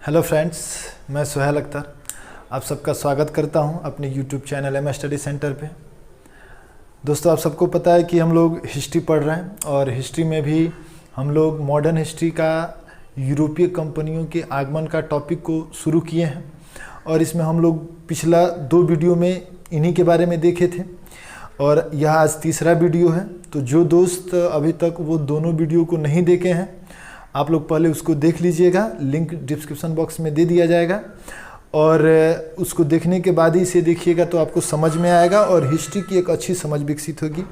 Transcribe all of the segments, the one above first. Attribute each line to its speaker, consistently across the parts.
Speaker 1: Hello friends, मैं सुहेल अख्तर आप सबका स्वागत करता हूं अपने YouTube channel M study centre पे। दोस्तों, आप सबको पता है कि हम लोग हिस्ट्री पढ़ रहे हैं और हिस्ट्री में भी हम लोग मॉडर्न हिस्ट्री का यूरोपीय कंपनियों के आगमन का टॉपिक को शुरू किए हैं और इसमें हम लोग पिछला 2 वीडियो में इन्हीं के बारे में देखे थे और यह आज तीसरा वीडियो है। तो जो दोस्त अभी तक वो दोनों वीडियो को नहीं देखे हैं, आप लोग पहले उसको देख लीजिएगा, लिंक डिस्क्रिप्शन बॉक्स में दे दिया जाएगा और उसको देखने के बाद ही इसे देखिएगा तो आपको समझ में आएगा और हिस्ट्री की एक अच्छी समझ विकसित होगी।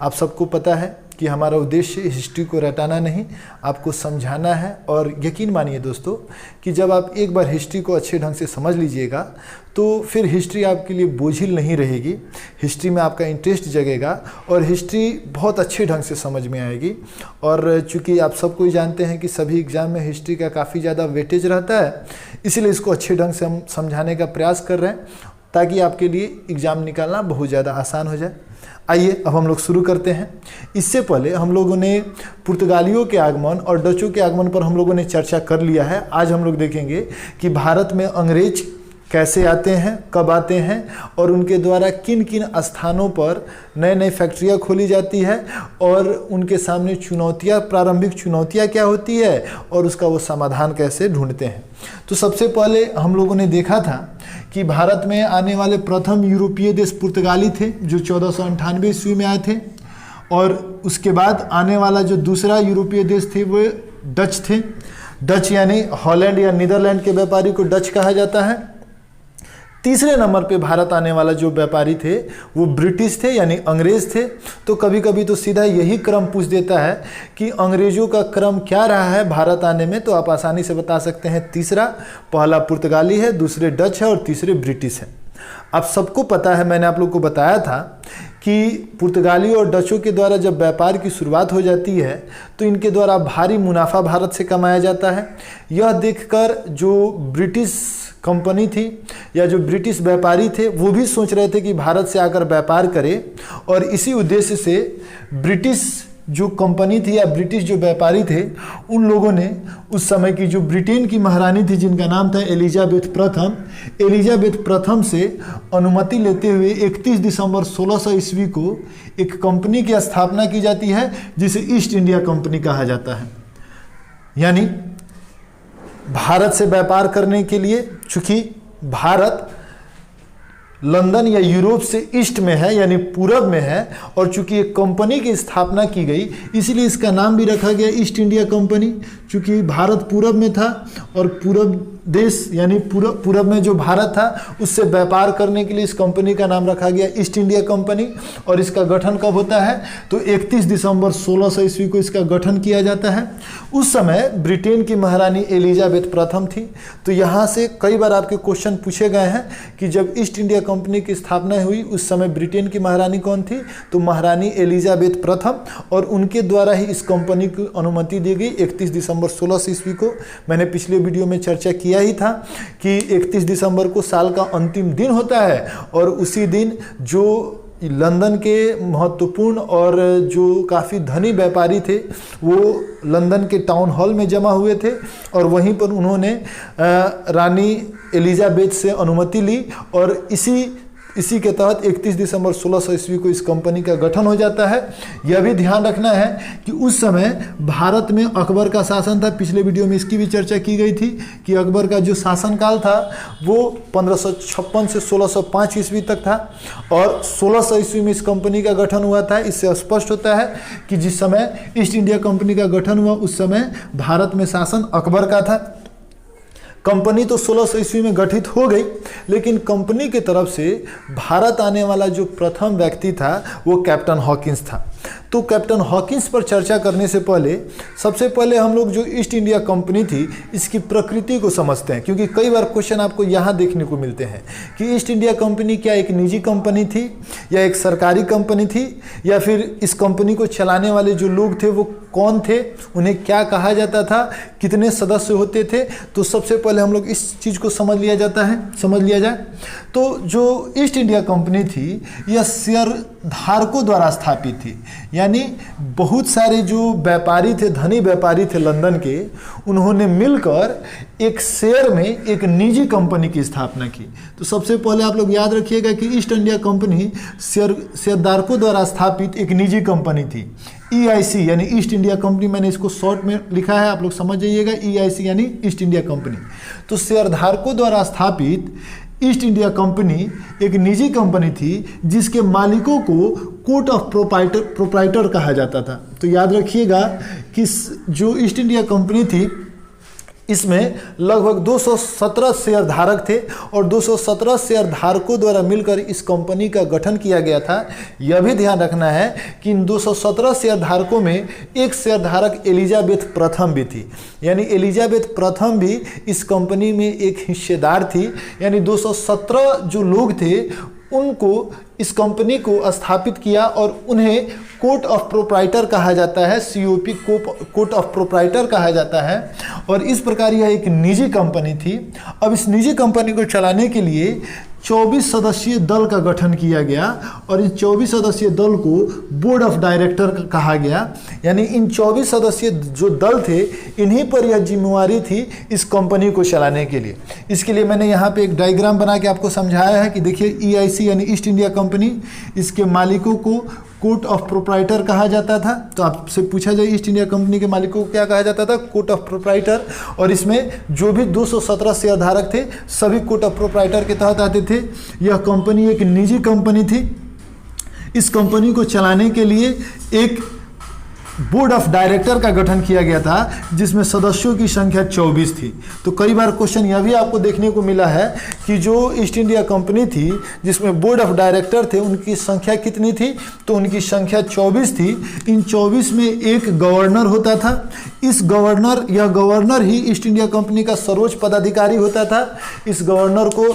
Speaker 1: आप सबको पता है कि हमारा उद्देश्य हिस्ट्री को रटाना नहीं, आपको समझाना है। और यकीन मानिए दोस्तों कि जब आप एक बार हिस्ट्री को अच्छे ढंग से समझ लीजिएगा तो फिर हिस्ट्री आपके लिए बोझिल नहीं रहेगी, हिस्ट्री में आपका इंटरेस्ट जगेगा और हिस्ट्री बहुत अच्छे ढंग से समझ में आएगी। और चूँकि आप सबको ही जानते हैं कि सभी एग्ज़ाम में हिस्ट्री का काफ़ी ज़्यादा वेटेज रहता है, इसीलिए इसको अच्छे ढंग से हम समझाने का प्रयास कर रहे हैं ताकि आपके लिए एग्ज़ाम निकालना बहुत ज़्यादा आसान हो जाए। आइए अब हम लोग शुरू करते हैं। इससे पहले हम लोगों ने पुर्तगालियों के आगमन और डचों के आगमन पर हम लोगों ने चर्चा कर लिया है। आज हम लोग देखेंगे कि भारत में अंग्रेज कैसे आते हैं, कब आते हैं और उनके द्वारा किन किन स्थानों पर नए नए फैक्ट्रियाँ खोली जाती है और उनके सामने चुनौतियाँ, प्रारंभिक चुनौतियाँ क्या होती है और उसका वो समाधान कैसे ढूंढते हैं। तो सबसे पहले हम लोगों ने देखा था कि भारत में आने वाले प्रथम यूरोपीय देश पुर्तगाली थे जो 1498 ईस्वी में आए थे और उसके बाद आने वाला जो दूसरा यूरोपीय देश थे वो डच थे। डच यानी हॉलैंड या नीदरलैंड के व्यापारी को डच कहा जाता है। तीसरे नंबर पे भारत आने वाला जो व्यापारी थे वो ब्रिटिश थे यानी अंग्रेज थे। तो कभी कभी तो सीधा यही क्रम पूछ देता है कि अंग्रेजों का क्रम क्या रहा है भारत आने में, तो आप आसानी से बता सकते हैं तीसरा, पहला पुर्तगाली है, दूसरे डच है और तीसरे ब्रिटिश है। आप सबको पता है, मैंने आप लोग को बताया था कि पुर्तगाली और डचों के द्वारा जब व्यापार की शुरुआत हो जाती है तो इनके द्वारा भारी मुनाफा भारत से कमाया जाता है। यह देखकर जो ब्रिटिश कंपनी थी या जो ब्रिटिश व्यापारी थे वो भी सोच रहे थे कि भारत से आकर व्यापार करें और इसी उद्देश्य से ब्रिटिश जो कंपनी थी या ब्रिटिश जो व्यापारी थे उन लोगों ने उस समय की जो ब्रिटेन की महारानी थी जिनका नाम था एलिजाबेथ प्रथम से अनुमति लेते हुए 31 दिसंबर 1600 ईस्वी को एक कंपनी की स्थापना की जाती है जिसे ईस्ट इंडिया कंपनी कहा जाता है। यानी भारत से व्यापार करने के लिए, चूंकि भारत लंदन या यूरोप से ईस्ट में है यानी पूरब में है और चूंकि एक कंपनी की स्थापना की गई इसलिए इसका नाम भी रखा गया ईस्ट इंडिया कंपनी। चूंकि भारत पूरब में था और पूरब देश यानी पूरब में जो भारत था उससे व्यापार करने के लिए इस कंपनी का नाम रखा गया ईस्ट इंडिया कंपनी। और इसका गठन कब होता है तो 31 दिसंबर 1600 ईस्वी को इसका गठन किया जाता है। उस समय ब्रिटेन की महारानी एलिजाबेथ प्रथम थी। तो यहाँ से कई बार आपके क्वेश्चन पूछे गए हैं कि जब ईस्ट इंडिया कंपनी की स्थापना हुई उस समय ब्रिटेन की महारानी कौन थी, तो महारानी एलिजाबेथ प्रथम, और उनके द्वारा ही इस कंपनी को अनुमति दी गई 31 दिसंबर 1600 ईस्वी को। मैंने पिछले वीडियो में चर्चा किया ही था कि 31 दिसंबर को साल का अंतिम दिन होता है और उसी दिन जो लंदन के महत्वपूर्ण और जो काफ़ी धनी व्यापारी थे वो लंदन के टाउन हॉल में जमा हुए थे और वहीं पर उन्होंने रानी एलिजाबेथ से अनुमति ली और इसी के तहत 31 दिसंबर 1600 ईस्वी को इस कंपनी का गठन हो जाता है। यह भी ध्यान रखना है कि उस समय भारत में अकबर का शासन था। पिछले वीडियो में इसकी भी चर्चा की गई थी कि अकबर का जो शासनकाल था वो 1556 से 1605 ईस्वी तक था और 1600 ईस्वी में इस कंपनी का गठन हुआ था। इससे स्पष्ट होता है कि जिस समय ईस्ट इंडिया कंपनी का गठन हुआ उस समय भारत में शासन अकबर का था। कंपनी तो 1600 ईस्वी में गठित हो गई, लेकिन कंपनी की तरफ से भारत आने वाला जो प्रथम व्यक्ति था वो कैप्टन हॉकिंस था। तो कैप्टन हॉकिंस पर चर्चा करने से पहले सबसे पहले हम लोग जो ईस्ट इंडिया कंपनी थी इसकी प्रकृति को समझते हैं, क्योंकि कई बार क्वेश्चन आपको यहाँ देखने को मिलते हैं कि ईस्ट इंडिया कंपनी क्या एक निजी कंपनी थी या एक सरकारी कंपनी थी या फिर इस कंपनी को चलाने वाले जो लोग थे वो कौन थे, उन्हें क्या कहा जाता था, कितने सदस्य होते थे। तो सबसे पहले हम लोग इस चीज़ को समझ लिया जाए। तो जो ईस्ट इंडिया कंपनी थी यह शेयर धारकों द्वारा स्थापित थी, यानी बहुत सारे जो व्यापारी थे, धनी व्यापारी थे लंदन के, उन्होंने मिलकर एक शेयर में एक निजी कंपनी की स्थापना की। तो सबसे पहले आप लोग याद रखिएगा कि ईस्ट इंडिया कंपनी शेयरधारकों द्वारा स्थापित एक निजी कंपनी थी। EIC यानी ईस्ट इंडिया कंपनी, मैंने इसको शॉर्ट में लिखा है, आप लोग समझ जाइएगा। EIC यानी ईस्ट इंडिया कंपनी। तो शेयरधारकों द्वारा स्थापित ईस्ट इंडिया कंपनी एक निजी कंपनी थी जिसके मालिकों को कोर्ट ऑफ प्रोप्राइटर कहा जाता था। तो याद रखिएगा कि जो ईस्ट इंडिया कंपनी थी इसमें लगभग 217 शेयर धारक थे और 217 शेयर धारकों द्वारा मिलकर इस कंपनी का गठन किया गया था। यह भी ध्यान रखना है कि इन 217 शेयर धारकों में एक शेयर धारक एलिजाबेथ प्रथम भी थी, यानी एलिजाबेथ प्रथम भी इस कंपनी में एक हिस्सेदार थी। यानी 217 जो लोग थे उनको इस कंपनी को स्थापित किया और उन्हें कोर्ट ऑफ प्रोप्राइटर कहा जाता है, COP कोर्ट ऑफ प्रोप्राइटर कहा जाता है। और इस प्रकार यह एक निजी कंपनी थी। अब इस निजी कंपनी को चलाने के लिए 24 सदस्यीय दल का गठन किया गया और इन 24 सदस्यीय दल को बोर्ड ऑफ डायरेक्टर कहा गया। यानी इन 24 सदस्यीय जो दल थे इन्हीं पर यह जिम्मेवारी थी इस कंपनी को चलाने के लिए। इसके लिए मैंने यहाँ पे एक डायग्राम बना के आपको समझाया है कि देखिए EIC यानी ईस्ट इंडिया कंपनी, इसके मालिकों को कोर्ट ऑफ प्रोप्राइटर कहा जाता था। तो आपसे पूछा जाए ईस्ट इंडिया कंपनी के मालिकों को क्या कहा जाता था? Court of proprietor. और इसमें जो भी 217 शेयर धारक थे सभी कोर्ट ऑफ प्रोप्राइटर के तहत आते थे। यह कंपनी एक निजी कंपनी थी। इस कंपनी को चलाने के लिए एक बोर्ड ऑफ डायरेक्टर का गठन किया गया था जिसमें सदस्यों की संख्या 24 थी। तो कई बार क्वेश्चन यह भी आपको देखने को मिला है कि जो ईस्ट इंडिया कंपनी थी जिसमें बोर्ड ऑफ डायरेक्टर थे उनकी संख्या कितनी थी? तो उनकी संख्या 24 थी। इन 24 में एक गवर्नर होता था। यह गवर्नर ही ईस्ट इंडिया कंपनी का सर्वोच्च पदाधिकारी होता था। इस गवर्नर को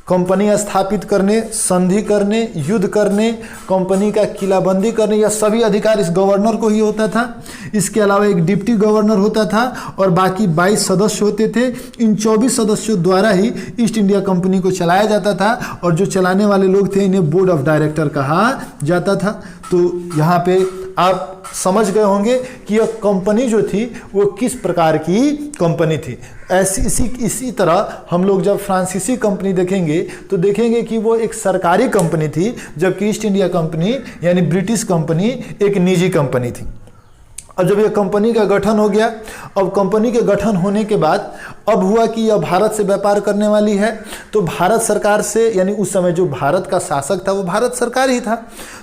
Speaker 1: कंपनी स्थापित करने, संधि करने, युद्ध करने, कंपनी का किलाबंदी करने, यह सभी अधिकार इस गवर्नर को ही होता था। इसके अलावा एक डिप्टी गवर्नर होता था और बाकी 22 सदस्य होते थे। इन 24 सदस्यों द्वारा ही ईस्ट इंडिया कंपनी को चलाया जाता था और जो चलाने वाले लोग थे इन्हें बोर्ड ऑफ डायरेक्टर कहा जाता था। तो यहाँ पे आप समझ गए होंगे कि यह कंपनी जो थी वो किस प्रकार की कंपनी थी। इसी तरह हम लोग जब फ्रांसीसी कंपनी देखेंगे तो देखेंगे कि वो एक सरकारी कंपनी थी, जबकि ईस्ट इंडिया कंपनी यानी ब्रिटिश कंपनी एक निजी कंपनी थी। अब जब यह कंपनी का गठन हो गया, अब कंपनी के गठन होने के बाद अब हुआ कि यह भारत से व्यापार करने वाली है। तो भारत सरकार से, यानी उस समय जो भारत का शासक था वो भारत सरकार ही था,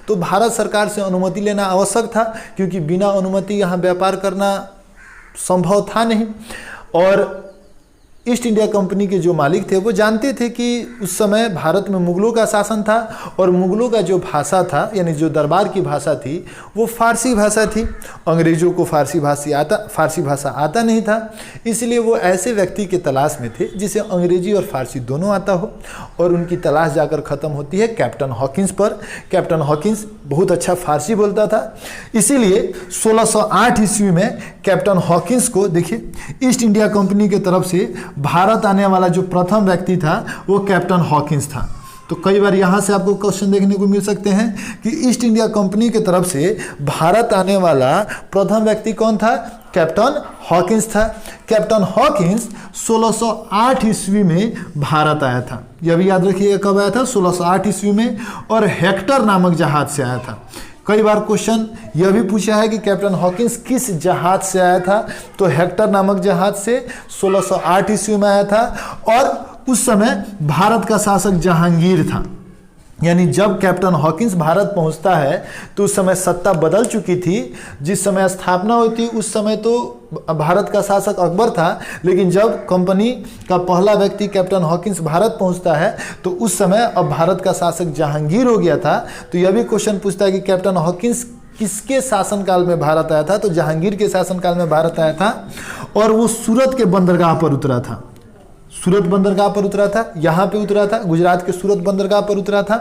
Speaker 1: तो भारत सरकार से अनुमति लेना आवश्यक था क्योंकि बिना अनुमति यहाँ व्यापार करना संभव था नहीं। और ईस्ट इंडिया कंपनी के जो मालिक थे वो जानते थे कि उस समय भारत में मुगलों का शासन था और मुगलों का जो भाषा था यानी जो दरबार की भाषा थी वो फारसी भाषा थी। अंग्रेजों को फारसी भाषा आता नहीं था, इसलिए वो ऐसे व्यक्ति के तलाश में थे जिसे अंग्रेजी और फारसी दोनों आता हो। और उनकी तलाश जाकर ख़त्म होती है कैप्टन हॉकिंस पर। कैप्टन हॉकिंस बहुत अच्छा फारसी बोलता था, इसीलिए 1608 ईस्वी में कैप्टन हॉकिंस को, देखिए, ईस्ट इंडिया कंपनी की तरफ से भारत आने वाला जो प्रथम व्यक्ति था वो कैप्टन हॉकिंस था। तो कई बार यहाँ से आपको क्वेश्चन देखने को मिल सकते हैं कि ईस्ट इंडिया कंपनी की तरफ से भारत आने वाला प्रथम व्यक्ति कौन था? कैप्टन हॉकिंस था। कैप्टन हॉकिंस 1608 ईस्वी में भारत आया था। यह भी याद रखिएगा कब आया था? 1608 ईस्वी में, और हेक्टर नामक जहाज से आया था। कई बार क्वेश्चन यह भी पूछा है कि कैप्टन हॉकिंस किस जहाज से आया था? तो हेक्टर नामक जहाज से 1608 ईस्वी में आया था। और उस समय भारत का शासक जहांगीर था। यानी जब कैप्टन हॉकिंस भारत पहुंचता है तो उस समय सत्ता बदल चुकी थी। जिस समय स्थापना हुई थी उस समय तो भारत का शासक अकबर था, लेकिन जब कंपनी का पहला व्यक्ति कैप्टन हॉकिंस भारत पहुंचता है तो उस समय अब भारत का शासक जहांगीर हो गया था। तो यह भी क्वेश्चन पूछता है कि कैप्टन हॉकिंस किसके शासनकाल में भारत आया था? तो जहांगीर के शासनकाल में भारत आया था और वो सूरत के बंदरगाह पर उतरा था। सूरत बंदरगाह पर उतरा था, यहाँ पे उतरा था, गुजरात के सूरत बंदरगाह पर उतरा था।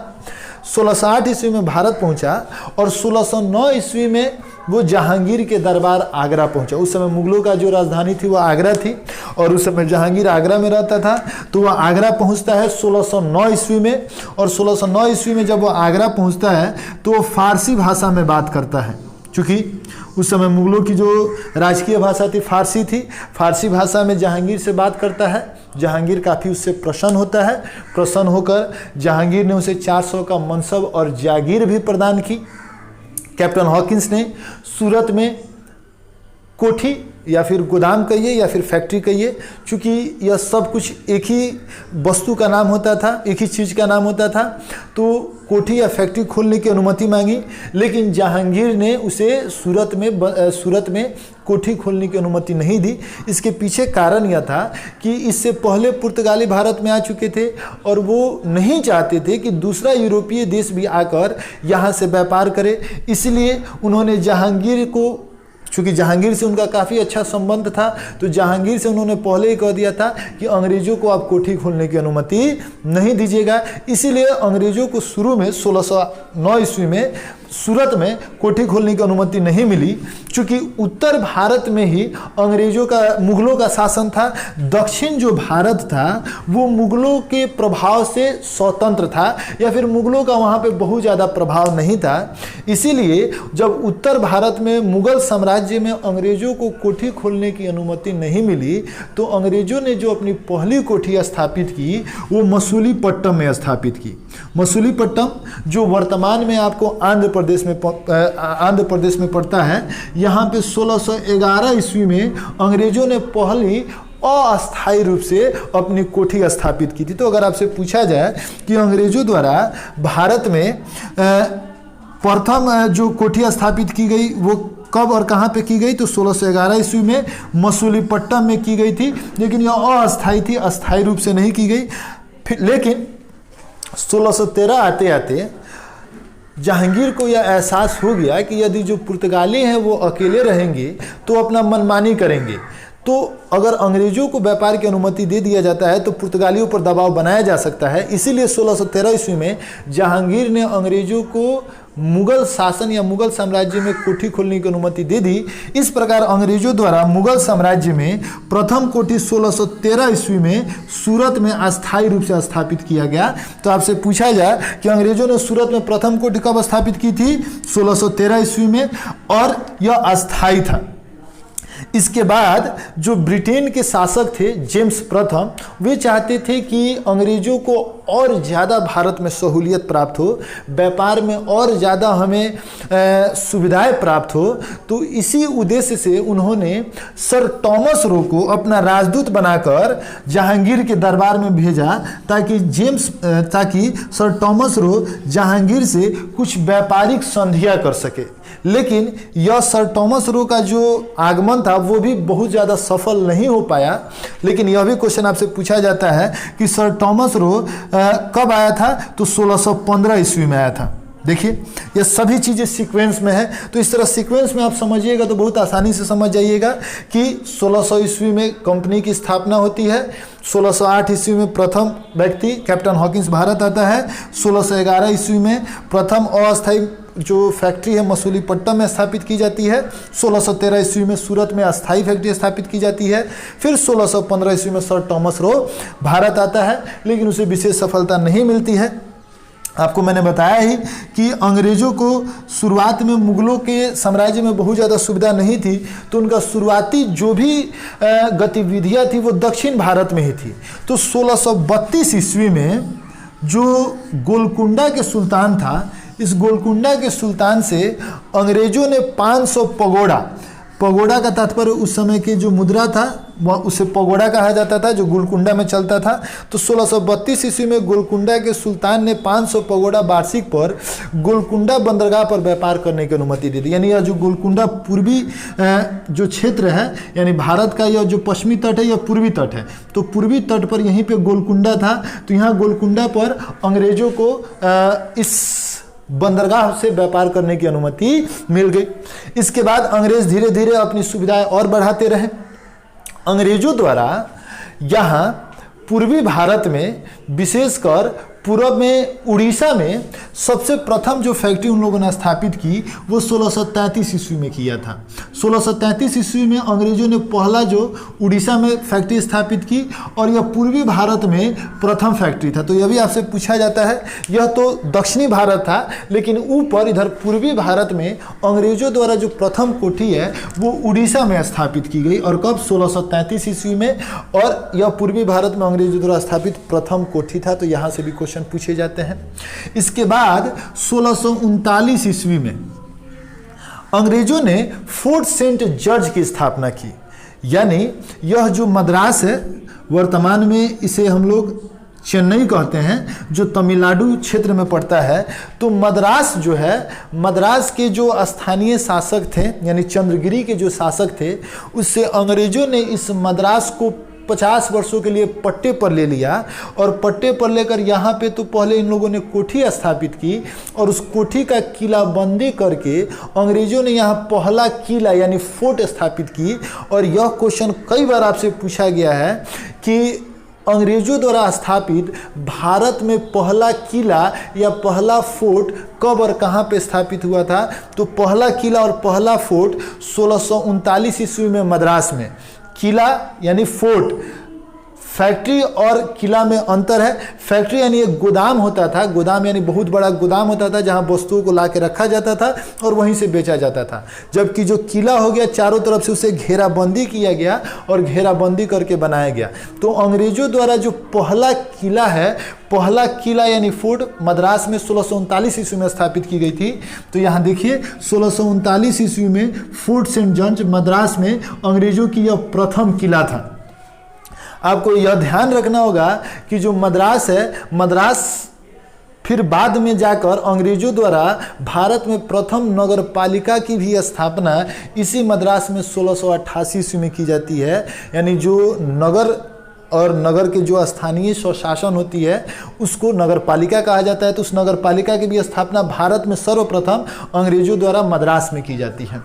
Speaker 1: 1608 ईस्वी में भारत पहुंचा और 1609 ईस्वी में वो जहांगीर के दरबार आगरा पहुंचा। उस समय मुगलों का जो राजधानी थी वो आगरा थी और उस समय जहांगीर आगरा में रहता था, तो वह आगरा पहुंचता है 1609 ईस्वी में। और 1609 ईस्वी में जब वो आगरा पहुंचता है तो वो फारसी भाषा में बात करता है, क्योंकि उस समय मुगलों की जो राजकीय भाषा थी फारसी थी। फारसी भाषा में जहांगीर से बात करता है। जहांगीर काफ़ी उससे प्रसन्न होता है। प्रसन्न होकर जहांगीर ने उसे 400 का मनसब और जागीर भी प्रदान की। कैप्टन हॉकिंस ने सूरत में कोठी या फिर गोदाम कहिए या फिर फैक्ट्री कहिए, चूँकि यह सब कुछ एक ही वस्तु का नाम होता था, एक ही चीज़ का नाम होता था, तो कोठी या फैक्ट्री खोलने की अनुमति मांगी। लेकिन जहांगीर ने उसे सूरत में कोठी खोलने की अनुमति नहीं दी। इसके पीछे कारण यह था कि इससे पहले पुर्तगाली भारत में आ चुके थे और वो नहीं चाहते थे कि दूसरा यूरोपीय देश भी आकर यहाँ से व्यापार करे। इसलिए उन्होंने जहांगीर को, चूँकि जहांगीर से उनका काफ़ी अच्छा संबंध था, तो जहांगीर से उन्होंने पहले ही कह दिया था कि अंग्रेज़ों को आप कोठी खोलने की अनुमति नहीं दीजिएगा। इसीलिए अंग्रेज़ों को शुरू में 1609 ईस्वी में सूरत में कोठी खोलने की अनुमति नहीं मिली, क्योंकि उत्तर भारत में ही मुगलों का शासन था। दक्षिण जो भारत था वो मुगलों के प्रभाव से स्वतंत्र था, या फिर मुगलों का वहाँ पे बहुत ज़्यादा प्रभाव नहीं था। इसीलिए जब उत्तर भारत में मुगल साम्राज्य में अंग्रेज़ों को कोठी खोलने की अनुमति नहीं मिली, तो अंग्रेज़ों ने जो अपनी पहली कोठी स्थापित की वो मसूलीपट्टम में स्थापित की। मसूलीपट्टम जो वर्तमान में आपको आंध्र प्रदेश में पड़ता है, यहाँ पे 1611 ईस्वी में अंग्रेजों ने पहली अस्थायी रूप से अपनी कोठी स्थापित की थी। तो अगर आपसे पूछा जाए कि अंग्रेजों द्वारा भारत में प्रथम जो कोठी स्थापित की गई वो कब और कहाँ पे की गई, तो 1611 ईस्वी में मसूलीपट्टम में की गई थी। लेकिन यह अस्थायी थी, अस्थायी रूप से नहीं की गई। लेकिन 1613 आते आते जहांगीर को यह एहसास हो गया कि यदि जो पुर्तगाली हैं वो अकेले रहेंगे तो अपना मनमानी करेंगे। तो अगर अंग्रेज़ों को व्यापार की अनुमति दे दिया जाता है तो पुर्तगालियों पर दबाव बनाया जा सकता है। इसीलिए 1613 ईस्वी में जहांगीर ने अंग्रेज़ों को मुगल शासन या मुगल साम्राज्य में कोठी खोलने की अनुमति दे दी। इस प्रकार अंग्रेज़ों द्वारा मुगल साम्राज्य में प्रथम कोठी 1613 ईस्वी में सूरत में अस्थायी रूप से स्थापित किया गया। तो आपसे पूछा जाए कि अंग्रेज़ों ने सूरत में प्रथम कोठी कब स्थापित की थी, 1613 ईस्वी में, और यह अस्थायी था। इसके बाद जो ब्रिटेन के शासक थे जेम्स प्रथम, वे चाहते थे कि अंग्रेज़ों को और ज़्यादा भारत में सहूलियत प्राप्त हो, व्यापार में और ज़्यादा हमें सुविधाएं प्राप्त हो। तो इसी उद्देश्य से उन्होंने सर टॉमस रो को अपना राजदूत बनाकर जहांगीर के दरबार में भेजा, ताकि सर टॉमस रो जहांगीर से कुछ व्यापारिक संधियां कर सके। लेकिन यह सर टॉमस रो का जो आगमन था वो भी बहुत ज़्यादा सफल नहीं हो पाया। लेकिन यह भी क्वेश्चन आपसे पूछा जाता है कि सर टॉमस रो कब आया था, तो 1615 ईस्वी में आया था। देखिए ये सभी चीज़ें सीक्वेंस में है, तो इस तरह सीक्वेंस में आप समझिएगा तो बहुत आसानी से समझ जाइएगा कि 1600 ईस्वी में कंपनी की स्थापना होती है। 1608 ईस्वी में प्रथम व्यक्ति कैप्टन हॉकिंस भारत आता है। 1611 ईस्वी में प्रथम अस्थायी जो फैक्ट्री है मसूलीपट्टम में स्थापित की जाती है। 1613 ईस्वी में सूरत में अस्थायी फैक्ट्री स्थापित की जाती है। फिर 1615 ईस्वी में सर टॉमस रो भारत आता है, लेकिन उसे विशेष सफलता नहीं मिलती है। आपको मैंने बताया ही कि अंग्रेज़ों को शुरुआत में मुगलों के साम्राज्य में बहुत ज़्यादा सुविधा नहीं थी, तो उनका शुरुआती जो भी गतिविधियाँ थी वो दक्षिण भारत में ही थी। तो 1632 ईस्वी में जो गोलकुंडा के सुल्तान था, इस गोलकुंडा के सुल्तान से अंग्रेज़ों ने 500 पगोड़ा का तात्पर्य उस समय की जो मुद्रा था वह उसे पगोड़ा कहा जाता था, जो गोलकुंडा में चलता था। तो 1632 ईस्वी में गोलकुंडा के सुल्तान ने 500 पगोड़ा वार्षिक पर गोलकुंडा बंदरगाह पर व्यापार करने की अनुमति दे दी। यानी यह जो गोलकुंडा पूर्वी जो क्षेत्र है, यानी भारत का यह जो पश्चिमी तट है यह पूर्वी तट है, तो पूर्वी तट पर यहीं पे गोलकुंडा था। तो यहाँ गोलकुंडा पर अंग्रेज़ों को इस बंदरगाह से व्यापार करने की अनुमति मिल गई। इसके बाद अंग्रेज धीरे धीरे अपनी सुविधाएं और बढ़ाते रहे। अंग्रेजों द्वारा यहाँ पूर्वी भारत में विशेषकर पूर्व में उड़ीसा में सबसे प्रथम जो फैक्ट्री उन लोगों ने स्थापित की वो 1633 ईस्वी में किया था। 1633 ईस्वी में अंग्रेजों ने पहला जो उड़ीसा में फैक्ट्री स्थापित की और यह पूर्वी भारत में प्रथम फैक्ट्री था। तो यह भी आपसे पूछा जाता है, यह तो दक्षिणी भारत था, लेकिन ऊपर इधर पूर्वी भारत में अंग्रेजों द्वारा जो प्रथम कोठी है वो उड़ीसा में स्थापित की गई। और कब? 1633 ईस्वी में। और यह पूर्वी भारत में अंग्रेजों द्वारा स्थापित प्रथम कोठी था। तो यहाँ से भी क्वेश्चन पूछे जाते हैं। इसके बाद 1639 ईस्वी में अंग्रेजों ने फोर्ट सेंट जॉर्ज की स्थापना की। यानी यह जो मद्रास है, वर्तमान में इसे हम लोग चेन्नई कहते हैं, जो तमिलनाडु क्षेत्र में पड़ता है। तो मद्रास जो है, मद्रास के जो स्थानीय शासक थे यानी चंद्रगिरी के जो शासक थे, उससे अंग्रेजों ने इस मद्रास को 50 वर्षों के लिए पट्टे पर ले लिया। और पट्टे पर लेकर यहाँ पे तो पहले इन लोगों ने कोठी स्थापित की और उस कोठी का किलाबंदी करके अंग्रेजों ने यहाँ पहला किला यानी फोर्ट स्थापित की। और यह क्वेश्चन कई बार आपसे पूछा गया है कि अंग्रेजों द्वारा स्थापित भारत में पहला किला या पहला फोर्ट कब और कहाँ पे स्थापित हुआ था। तो पहला किला और पहला फोर्ट 1639 ईस्वी में मद्रास में। किला यानी फोर्ट, फैक्ट्री और किला में अंतर है। फैक्ट्री यानी एक गोदाम होता था, गोदाम यानी बहुत बड़ा गोदाम होता था जहां वस्तुओं को ला के रखा जाता था और वहीं से बेचा जाता था। जबकि जो किला हो गया, चारों तरफ से उसे घेराबंदी किया गया और घेराबंदी करके बनाया गया। तो अंग्रेजों द्वारा जो पहला किला है, पहला किला यानी फोर्ट मद्रास में 1639 ईस्वी में स्थापित की गई थी। तो यहाँ देखिए 1639 ईस्वी में फोर्ट सेंट जॉर्ज मद्रास में अंग्रेजों की यह प्रथम किला था। आपको यह ध्यान रखना होगा कि जो मद्रास है, मद्रास फिर बाद में जाकर अंग्रेजों द्वारा भारत में प्रथम नगर पालिका की भी स्थापना इसी मद्रास में 1688 ईस्वी में की जाती है। यानी जो नगर और नगर के जो स्थानीय स्वशासन होती है उसको नगर पालिका कहा जाता है। तो उस नगर पालिका की भी स्थापना भारत में सर्वप्रथम अंग्रेजों द्वारा मद्रास में की जाती है।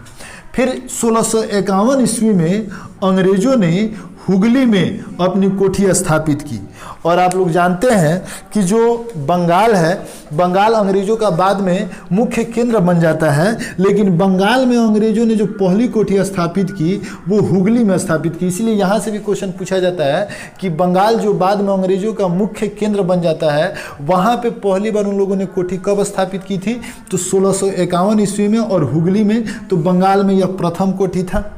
Speaker 1: फिर 1651 ईस्वी में अंग्रेजों ने हुगली में अपनी कोठी स्थापित की। और आप लोग जानते हैं कि जो बंगाल है, बंगाल अंग्रेजों का बाद में मुख्य केंद्र बन जाता है, लेकिन बंगाल में अंग्रेजों ने जो पहली कोठी स्थापित की वो हुगली में स्थापित की। इसलिए यहाँ से भी क्वेश्चन पूछा जाता है कि बंगाल जो बाद में अंग्रेजों का मुख्य केंद्र बन जाता है, वहाँ पे पहली बार उन लोगों ने कोठी कब स्थापित की थी? तो 1651 ईस्वी में और हुगली में। तो बंगाल में यह प्रथम कोठी था।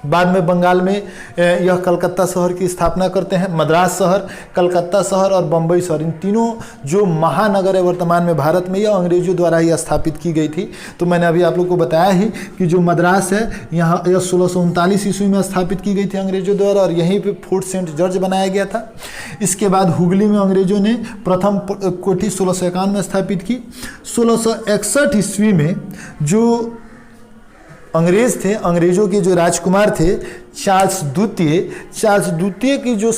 Speaker 1: बाद में बंगाल में यह कलकत्ता शहर की स्थापना करते हैं। मद्रास शहर, कलकत्ता शहर और बम्बई शहर, इन तीनों जो महानगर है वर्तमान में भारत में, यह अंग्रेजों द्वारा ही स्थापित की गई थी। तो मैंने अभी आप लोग को बताया ही कि जो मद्रास है यहाँ यह 1639 ईस्वी में स्थापित की गई थी अंग्रेजों द्वारा और यहीं पे फोर्ट सेंट जॉर्ज बनाया गया था। इसके बाद हुगली में अंग्रेजों ने प्रथम कोठी 1651 में स्थापित की। 1661 ईस्वी में जो अंग्रेज थे, अंग्रेजों के जो राजकुमार थे चार्ल्स द्वितीय की जो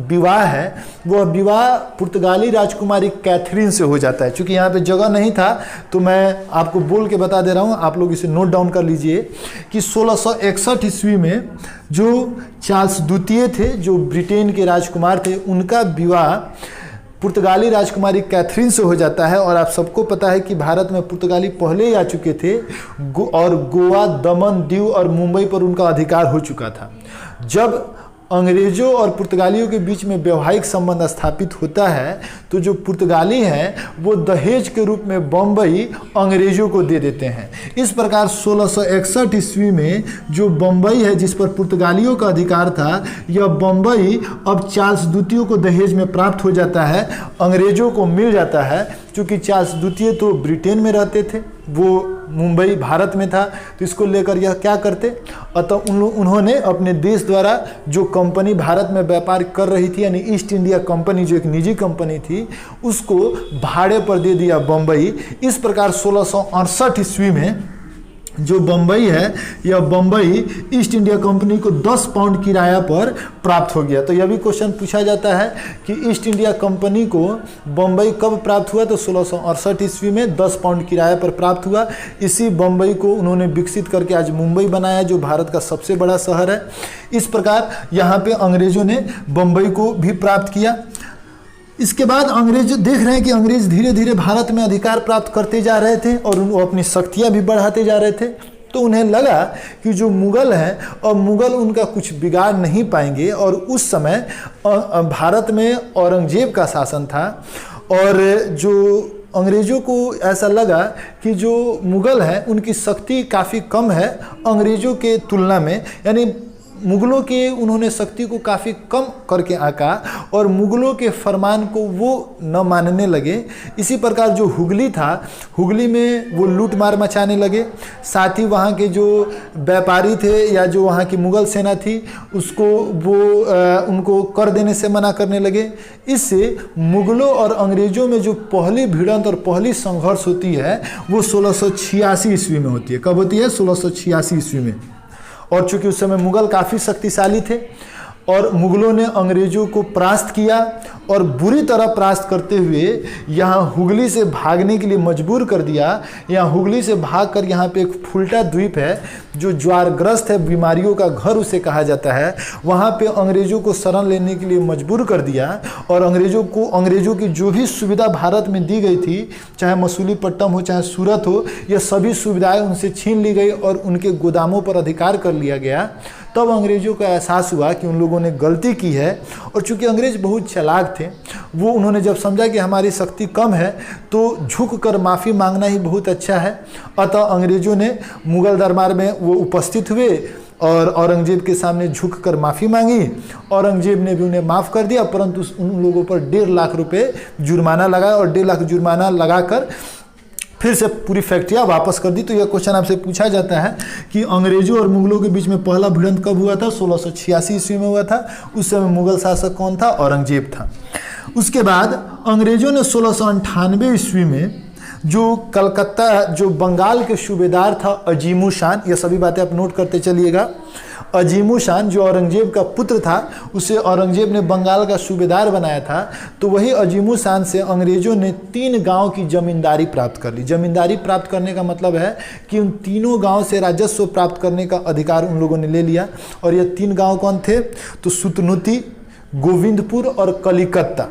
Speaker 1: विवाह है वह विवाह पुर्तगाली राजकुमारी कैथरीन से हो जाता है। चूँकि यहाँ पे जगह नहीं था तो मैं आपको बोल के बता दे रहा हूँ, आप लोग इसे नोट डाउन कर लीजिए कि 1661 ईस्वी में जो चार्ल्स द्वितीय थे, जो ब्रिटेन के राजकुमार थे, उनका विवाह पुर्तगाली राजकुमारी कैथरीन से हो जाता है। और आप सबको पता है कि भारत में पुर्तगाली पहले ही आ चुके थे और गोवा, दमन, दीव और मुंबई पर उनका अधिकार हो चुका था। जब अंग्रेजों और पुर्तगालियों के बीच में वैवाहिक संबंध स्थापित होता है तो जो पुर्तगाली हैं वो दहेज के रूप में बम्बई अंग्रेजों को दे देते हैं। इस प्रकार 1661 ईस्वी में जो बम्बई है जिस पर पुर्तगालियों का अधिकार था, यह बम्बई अब चार्ल्स द्वितीय को दहेज में प्राप्त हो जाता है, अंग्रेजों को मिल जाता है। क्योंकि चार्ल्स द्वितीय तो ब्रिटेन में रहते थे, वो मुंबई भारत में था, तो इसको लेकर यह क्या करते, अतः उन्होंने अपने देश द्वारा जो कंपनी भारत में व्यापार कर रही थी यानी ईस्ट इंडिया कंपनी, जो एक निजी कंपनी थी, उसको भाड़े पर दे दिया बम्बई। इस प्रकार 1668 ईस्वी में जो बम्बई है, यह बम्बई ईस्ट इंडिया कंपनी को 10 पाउंड किराया पर प्राप्त हो गया। तो यह भी क्वेश्चन पूछा जाता है कि ईस्ट इंडिया कंपनी को बम्बई कब प्राप्त हुआ? तो 1668 ईस्वी में 10 पाउंड किराया पर प्राप्त हुआ। इसी बम्बई को उन्होंने विकसित करके आज मुंबई बनाया, जो भारत का सबसे बड़ा शहर है। इस प्रकार यहाँ पे अंग्रेजों ने बम्बई को भी प्राप्त किया। इसके बाद अंग्रेज देख रहे हैं कि अंग्रेज धीरे धीरे भारत में अधिकार प्राप्त करते जा रहे थे और वो अपनी शक्तियाँ भी बढ़ाते जा रहे थे। तो उन्हें लगा कि जो मुग़ल हैं और मुग़ल उनका कुछ बिगाड़ नहीं पाएंगे। और उस समय भारत में औरंगजेब का शासन था और जो अंग्रेज़ों को ऐसा लगा कि जो मुग़ल हैं उनकी शक्ति काफ़ी कम है अंग्रेज़ों के तुलना में, यानी मुग़लों के उन्होंने शक्ति को काफ़ी कम करके आंका और मुग़लों के फरमान को वो न मानने लगे। इसी प्रकार जो हुगली था, हुगली में वो लूट मार मचाने लगे। साथ ही वहाँ के जो व्यापारी थे या जो वहाँ की मुग़ल सेना थी उसको वो उनको कर देने से मना करने लगे। इससे मुग़लों और अंग्रेज़ों में जो पहली भिड़ंत और पहली संघर्ष होती है वो 1686 ईस्वी में होती है। कब होती है? 1686 ईस्वी में। और चूंकि उस समय मुग़ल काफ़ी शक्तिशाली थे और मुग़लों ने अंग्रेज़ों को परास्त किया और बुरी तरह परास्त करते हुए यहाँ हुगली से भागने के लिए मजबूर कर दिया। यहाँ हुगली से भागकर यहाँ पे एक फुल्टा द्वीप है जो ज्वारग्रस्त है, बीमारियों का घर उसे कहा जाता है, वहाँ पे अंग्रेज़ों को शरण लेने के लिए मजबूर कर दिया। और अंग्रेज़ों की जो भी सुविधा भारत में दी गई थी, चाहे मसूलीपट्टनम हो चाहे सूरत हो, यह सभी सुविधाएँ उनसे छीन ली गई और उनके गोदामों पर अधिकार कर लिया गया। तब अंग्रेज़ों का एहसास हुआ कि उन लोगों ने गलती की है। और चूंकि अंग्रेज़ बहुत चालाक थे, वो उन्होंने जब समझा कि हमारी शक्ति कम है तो झुक कर माफ़ी मांगना ही बहुत अच्छा है। अतः अंग्रेज़ों ने मुग़ल दरबार में वो उपस्थित हुए और औरंगजेब के सामने झुक कर माफ़ी मांगी। औरंगजेब ने भी उन्हें माफ़ कर दिया, परंतु उन लोगों पर 1.5 लाख रुपये जुर्माना लगाया और 1.5 लाख जुर्माना लगाकर फिर से पूरी फैक्ट्रियाँ वापस कर दी। तो यह क्वेश्चन आपसे पूछा जाता है कि अंग्रेज़ों और मुग़लों के बीच में पहला भिड़ंत कब हुआ था? 1686 ईस्वी में हुआ था। उस समय मुग़ल शासक कौन था? औरंगजेब था। उसके बाद अंग्रेज़ों ने 1698 ईस्वी में जो कलकत्ता, जो बंगाल के सूबेदार था अजीमुल शान, ये सभी बातें आप नोट करते चलिएगा। अजीमुल शान जो औरंगजेब का पुत्र था, उसे औरंगजेब ने बंगाल का सूबेदार बनाया था। तो वही अजीमुल शान से अंग्रेज़ों ने 3 गांव की ज़मींदारी प्राप्त कर ली। ज़मींदारी प्राप्त करने का मतलब है कि उन तीनों गांव से राजस्व प्राप्त करने का अधिकार उन लोगों ने ले लिया। और ये 3 गांव कौन थे? तो सुतनुती, गोविंदपुर और कलिकत्ता।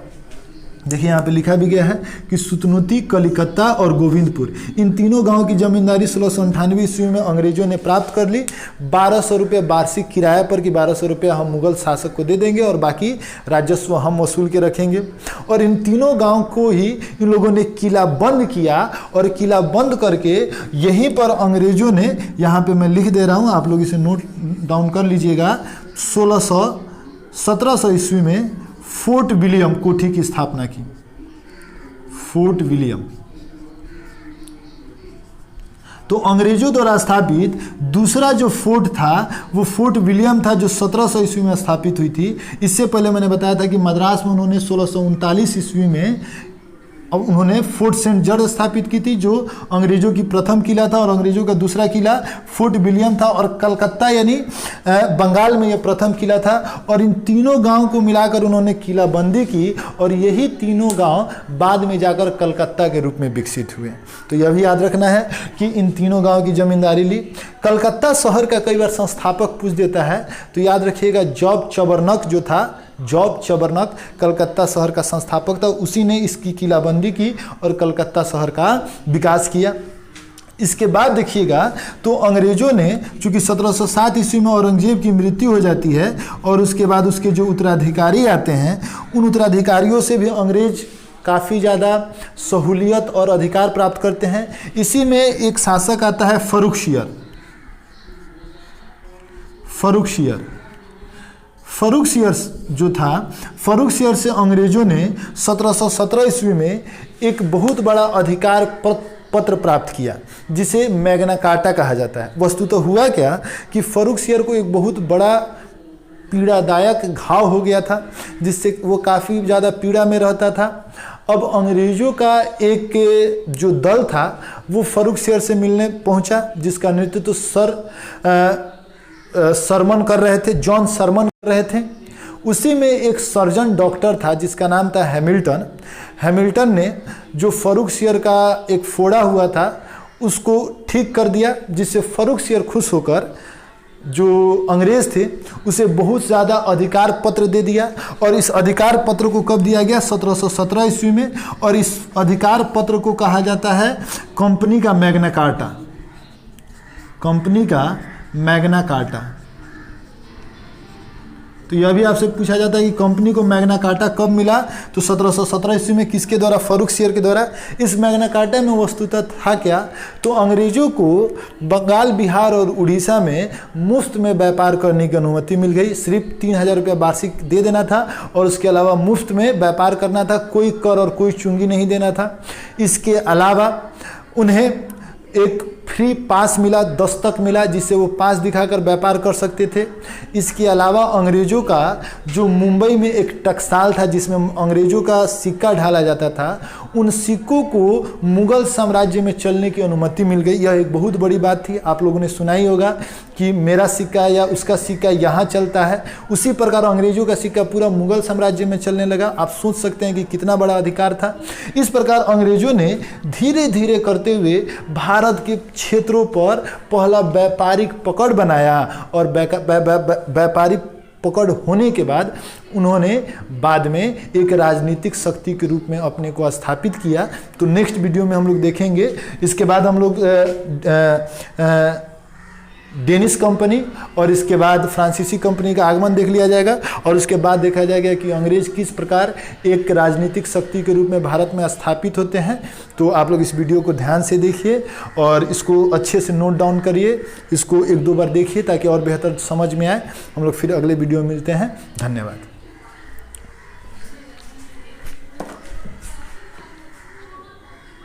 Speaker 1: देखिए यहाँ पे लिखा भी गया है कि सुतनुती, कलिकत्ता और गोविंदपुर, इन तीनों गांव की जमींदारी 1698 ईस्वी में अंग्रेजों ने प्राप्त कर ली। 1200 रुपये वार्षिक किराए पर कि 1200 रुपये हम मुगल शासक को दे देंगे और बाकी राजस्व हम वसूल के रखेंगे। और इन तीनों गांव को ही इन लोगों ने किला बंद किया और किला बंद करके यहीं पर अंग्रेजों ने, यहाँ पर मैं लिख दे रहा हूँ, आप लोग इसे नोट डाउन कर लीजिएगा, 1700 ईस्वी में फोर्ट विलियम कोठी की स्थापना की। फोर्ट विलियम तो अंग्रेजों द्वारा स्थापित दूसरा जो फोर्ट था वो फोर्ट विलियम था, जो 1700 ईस्वी में स्थापित हुई थी। इससे पहले मैंने बताया था कि मद्रास में उन्होंने 1639 ईस्वी में अब उन्होंने फोर्ट सेंट जॉर्ज स्थापित की थी, जो अंग्रेजों की प्रथम किला था, और अंग्रेजों का दूसरा किला फोर्ट विलियम था। और कलकत्ता यानी बंगाल में यह प्रथम किला था। और इन तीनों गांव को मिलाकर उन्होंने किला बंदी की और यही तीनों गांव बाद में जाकर कलकत्ता के रूप में विकसित हुए। तो यह भी याद रखना है कि इन तीनों गाँव की जमींदारी ली। कलकत्ता शहर का कई बार संस्थापक पूछ देता है, तो याद रखिएगा जॉब चबरनक जो था, जॉब चबरनक कलकत्ता शहर का संस्थापक था। उसी ने इसकी किलाबंदी की और कलकत्ता शहर का विकास किया। इसके बाद देखिएगा तो अंग्रेजों ने, चूंकि 1707 ईस्वी में औरंगजेब की मृत्यु हो जाती है और उसके बाद उसके जो उत्तराधिकारी आते हैं, उन उत्तराधिकारियों से भी अंग्रेज काफ़ी ज़्यादा सहूलियत और अधिकार प्राप्त करते हैं। इसी में एक शासक आता है फर्रुखशियर। फर्रुखशियर जो था, फर्रुखशियर से अंग्रेजों ने 1717 ईस्वी में एक बहुत बड़ा अधिकार पत्र प्राप्त किया, जिसे मैग्ना कार्टा कहा जाता है। वस्तुतः हुआ क्या कि फर्रुखशियर को एक बहुत बड़ा पीड़ादायक घाव हो गया था, जिससे वो काफ़ी ज़्यादा पीड़ा में रहता था। अब अंग्रेज़ों का एक जो दल था वो फर्रुखशियर से मिलने पहुंचा, जिसका नेतृत्व सरमन कर रहे थे, जॉन सरमन कर रहे थे। उसी में एक सर्जन डॉक्टर था जिसका नाम था हैमिल्टन। हैमिल्टन ने जो फर्रुखशियर का एक फोड़ा हुआ था उसको ठीक कर दिया, जिससे फर्रुखशियर खुश होकर जो अंग्रेज थे उसे बहुत ज़्यादा अधिकार पत्र दे दिया। और इस अधिकार पत्र को कब दिया गया? 1717 ईस्वी में। और इस अधिकार पत्र को कहा जाता है कंपनी का मैग्ना कार्टा। कंपनी का मैग्ना कार्टा। तो यह भी आपसे पूछा जाता है कि कंपनी को मैग्ना कार्टा कब मिला? तो 1717 ईस्वी में। किसके द्वारा? फर्रुखसियर के द्वारा। इस मैग्ना कार्टा में वस्तुतः था क्या? तो अंग्रेजों को बंगाल, बिहार और उड़ीसा में मुफ्त में व्यापार करने की अनुमति मिल गई। सिर्फ 3000 रुपया वार्षिक दे देना था और उसके अलावा मुफ्त में व्यापार करना था, कोई कर और कोई चुंगी नहीं देना था। इसके अलावा उन्हें एक फ्री पास मिला, दस्तक मिला, जिससे वो पास दिखाकर व्यापार कर सकते थे। इसके अलावा अंग्रेज़ों का जो मुंबई में एक टकसाल था जिसमें अंग्रेज़ों का सिक्का ढाला जाता था, उन सिक्कों को मुगल साम्राज्य में चलने की अनुमति मिल गई। यह एक बहुत बड़ी बात थी। आप लोगों ने सुना ही होगा कि मेरा सिक्का या उसका सिक्का यहाँ चलता है। उसी प्रकार अंग्रेज़ों का सिक्का पूरा मुगल साम्राज्य में चलने लगा। आप सोच सकते हैं कि कितना बड़ा अधिकार था। इस प्रकार अंग्रेज़ों ने धीरे धीरे करते हुए भारत के क्षेत्रों पर पहला व्यापारिक पकड़ बनाया और व्यापारिक पकड़ होने के बाद उन्होंने बाद में एक राजनीतिक शक्ति के रूप में अपने को स्थापित किया। तो नेक्स्ट वीडियो में हम लोग देखेंगे। इसके बाद हम लोग डेनिश कंपनी और इसके बाद फ्रांसीसी कंपनी का आगमन देख लिया जाएगा। और उसके बाद देखा जाएगा कि अंग्रेज किस प्रकार एक राजनीतिक शक्ति के रूप में भारत में स्थापित होते हैं। तो आप लोग इस वीडियो को ध्यान से देखिए और इसको अच्छे से नोट डाउन करिए। इसको 1-2 बार देखिए ताकि और बेहतर समझ में आए। हम लोग फिर अगले वीडियो में मिलते हैं। धन्यवाद।